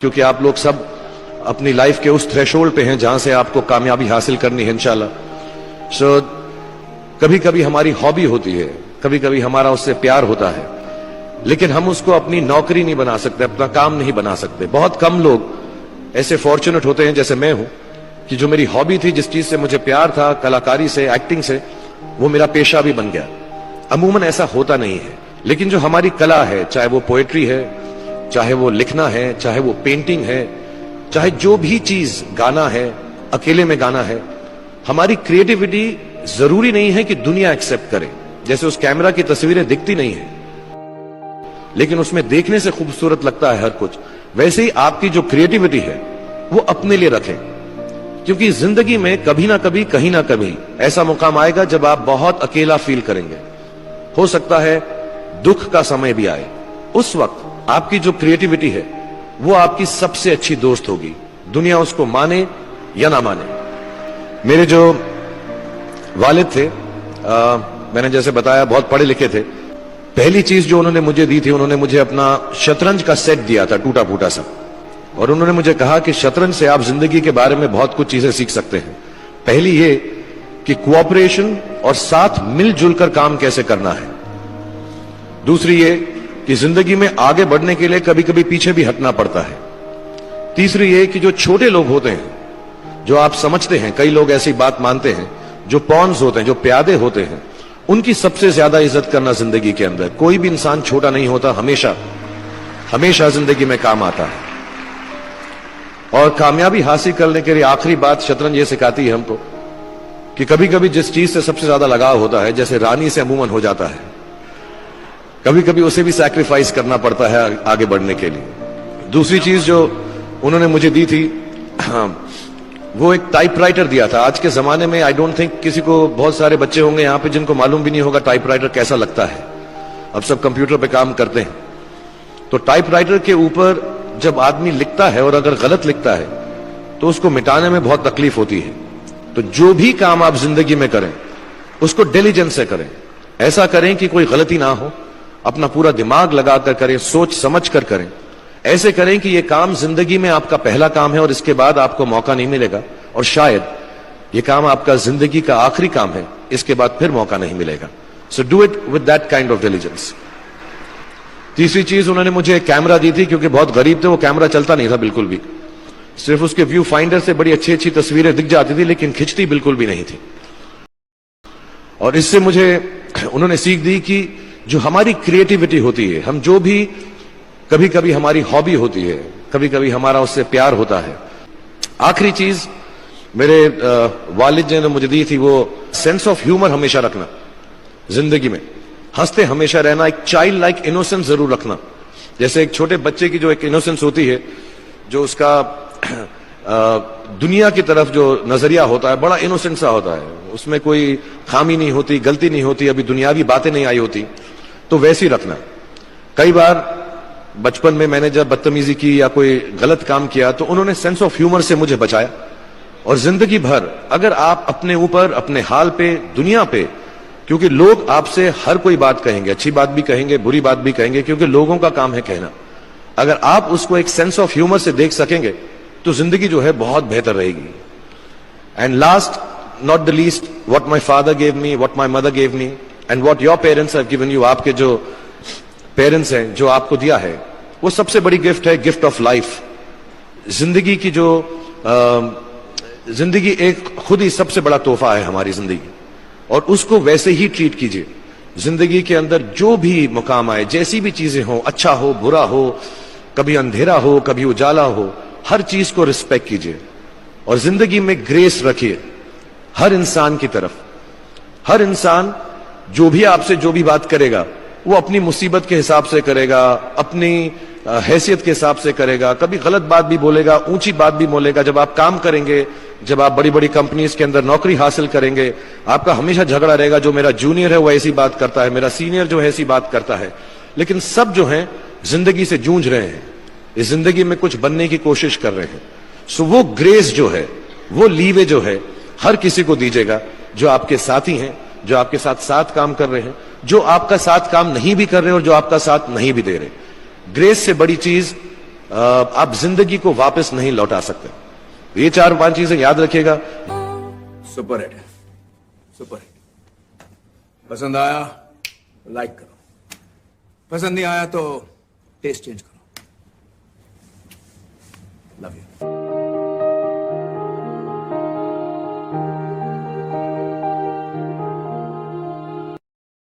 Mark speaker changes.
Speaker 1: क्योंकि आप लोग सब अपनी लाइफ के उस थ्रेशोल्ड पे हैं जहां से आपको कामयाबी हासिल करनी है इंशाल्लाह। सो कभी कभी हमारी हॉबी होती है, कभी कभी हमारा उससे प्यार होता है, लेकिन हम उसको अपनी नौकरी नहीं बना सकते, अपना काम नहीं बना सकते। बहुत कम लोग ऐसे फॉर्चुनेट होते हैं जैसे मैं हूं कि जो मेरी हॉबी थी, जिस चीज से मुझे प्यार था, कलाकारी से, एक्टिंग से, वो मेरा पेशा भी बन गया। अमूमन ऐसा होता नहीं है, लेकिन जो हमारी कला है, चाहे वो पोएट्री है, चाहे वो लिखना है, चाहे वो पेंटिंग है, चाहे जो भी चीज, गाना है, अकेले में गाना है, हमारी क्रिएटिविटी जरूरी नहीं है कि दुनिया एक्सेप्ट करे। जैसे उस कैमरा की तस्वीरें दिखती नहीं है, लेकिन उसमें देखने से खूबसूरत लगता है हर कुछ, वैसे ही आपकी जो क्रिएटिविटी है वो अपने लिए रखें। क्योंकि जिंदगी में कभी ना कभी, कहीं ना कभी ऐसा मुकाम आएगा जब आप बहुत अकेला फील करेंगे। हो सकता है दुख का समय भी आए, उस वक्त आपकी जो क्रिएटिविटी है वो आपकी सबसे अच्छी दोस्त होगी, दुनिया उसको माने या ना माने। मेरे जो वालिद थे, मैंने जैसे बताया बहुत पढ़े लिखे थे। पहली चीज जो उन्होंने मुझे दी थी, उन्होंने मुझे अपना शतरंज का सेट दिया था, टूटा फूटा सा, और उन्होंने मुझे कहा कि शतरंज से आप जिंदगी के बारे में बहुत कुछ चीजें सीख सकते हैं। पहली ये कि कोऑपरेशन और साथ मिलजुल कर काम कैसे करना है। दूसरी ये कि जिंदगी में आगे बढ़ने के लिए कभी कभी पीछे भी हटना पड़ता है। तीसरी ये कि जो छोटे लोग होते हैं, जो आप समझते हैं, कई लोग ऐसी बात मानते हैं, जो पॉन्स होते हैं, जो प्यादे होते हैं, उनकी सबसे ज्यादा इज्जत करना जिंदगी के अंदर। कोई भी इंसान छोटा नहीं होता, हमेशा हमेशा जिंदगी में काम आता है। और कामयाबी हासिल करने के लिए आखिरी बात शतरंज ये सिखाती है हमको कि कभी कभी जिस चीज से सबसे ज्यादा लगाव होता है, जैसे रानी से अमूमन हो जाता है, कभी कभी उसे भी सैक्रिफाइस करना पड़ता है आगे बढ़ने के लिए। दूसरी चीज जो उन्होंने मुझे दी थी, वो एक टाइपराइटर दिया था। आज के जमाने में आई डोंट थिंक किसी को, बहुत सारे बच्चे होंगे यहाँ पे जिनको मालूम भी नहीं होगा टाइपराइटर कैसा लगता है। अब सब कंप्यूटर पे काम करते हैं, तो टाइपराइटर के ऊपर जब आदमी लिखता है और अगर गलत लिखता है तो उसको मिटाने में बहुत तकलीफ होती है। तो जो भी काम आप जिंदगी में करें उसको डिलीजेंस से करें, ऐसा करें कि कोई गलती ना हो, अपना पूरा दिमाग लगाकर करें, सोच समझ कर करें। ऐसे करें कि यह काम जिंदगी में आपका पहला काम है और इसके बाद आपको मौका नहीं मिलेगा, और शायद यह काम आपका जिंदगी का आखिरी काम है, इसके बाद फिर मौका नहीं मिलेगा। So do it with that kind of diligence. तीसरी चीज उन्होंने मुझे एक कैमरा दी थी, क्योंकि बहुत गरीब थे, वो कैमरा चलता नहीं था बिल्कुल भी, सिर्फ उसके व्यू फाइंडर से बड़ी अच्छी अच्छी तस्वीरें दिख जाती थी, लेकिन खिंचती बिल्कुल भी नहीं थी। और इससे मुझे उन्होंने सीख दी कि जो हमारी क्रिएटिविटी होती है, हम जो भी, कभी कभी हमारी हॉबी होती है, कभी कभी हमारा उससे प्यार होता है। आखिरी चीज मेरे वालिद ने मुझे दी थी, वो सेंस ऑफ ह्यूमर हमेशा रखना जिंदगी में, हंसते हमेशा रहना, एक चाइल्ड लाइक इनोसेंस जरूर रखना। जैसे एक छोटे बच्चे की जो एक इनोसेंस होती है, जो उसका दुनिया की तरफ जो नजरिया होता है, बड़ा इनोसेंट सा होता है, उसमें कोई खामी नहीं होती, गलती नहीं होती, अभी दुनियावी बातें नहीं आई होती, तो वैसे ही रखना। कई बार बचपन में मैंने जब बदतमीजी की या कोई गलत काम किया, तो उन्होंने सेंस ऑफ ह्यूमर से मुझे बचाया। और जिंदगी भर अगर आप अपने ऊपर, अपने हाल पे, दुनिया पे, क्योंकि लोग आपसे हर कोई बात कहेंगे, अच्छी बात भी कहेंगे, बुरी बात भी कहेंगे, क्योंकि लोगों का काम है कहना। अगर आप उसको एक सेंस ऑफ ह्यूमर से देख सकेंगे तो जिंदगी जो है बहुत बेहतर रहेगी। And last not the least, what my father gave me, what my mother gave me, and what your parents have given you, आपके जो पेरेंट्स हैं, जो आपको दिया है, वो सबसे बड़ी गिफ्ट है, गिफ्ट ऑफ लाइफ। जिंदगी की जो जिंदगी एक खुद ही सबसे बड़ा तोहफा है हमारी जिंदगी, और उसको वैसे ही ट्रीट कीजिए। जिंदगी के अंदर जो भी मुकाम आए, जैसी भी चीजें हो, अच्छा हो, बुरा हो, कभी अंधेरा हो, कभी उजाला हो, हर चीज को रिस्पेक्ट कीजिए और जिंदगी में ग्रेस रखिए हर इंसान की तरफ। हर इंसान जो भी आपसे जो भी बात करेगा, वो अपनी मुसीबत के हिसाब से करेगा, अपनी हैसियत के हिसाब से करेगा। कभी गलत बात भी बोलेगा, ऊंची बात भी बोलेगा। जब आप काम करेंगे, जब आप बड़ी बड़ी कंपनीज के अंदर नौकरी हासिल करेंगे, आपका हमेशा झगड़ा रहेगा, जो मेरा जूनियर है वो ऐसी बात करता है, मेरा सीनियर जो है ऐसी बात करता है। लेकिन सब जो है जिंदगी से जूझ रहे हैं, इस जिंदगी में कुछ बनने की कोशिश कर रहे हैं। सो वो ग्रेस जो है, वो लीवे जो है, हर किसी को दीजिएगा, जो आपके साथी हैं, जो आपके साथ साथ काम कर रहे हैं, जो आपका साथ काम नहीं भी कर रहे और जो आपका साथ नहीं भी दे रहे। ग्रेस से बड़ी चीज आप जिंदगी को वापस नहीं लौटा सकते। ये 4-5 चीजें याद रखिएगा।
Speaker 2: सुपर हिट है, सुपर हिट। पसंद आया तो लाइक करो, पसंद नहीं आया तो टेस्ट चेंज करो। Love you.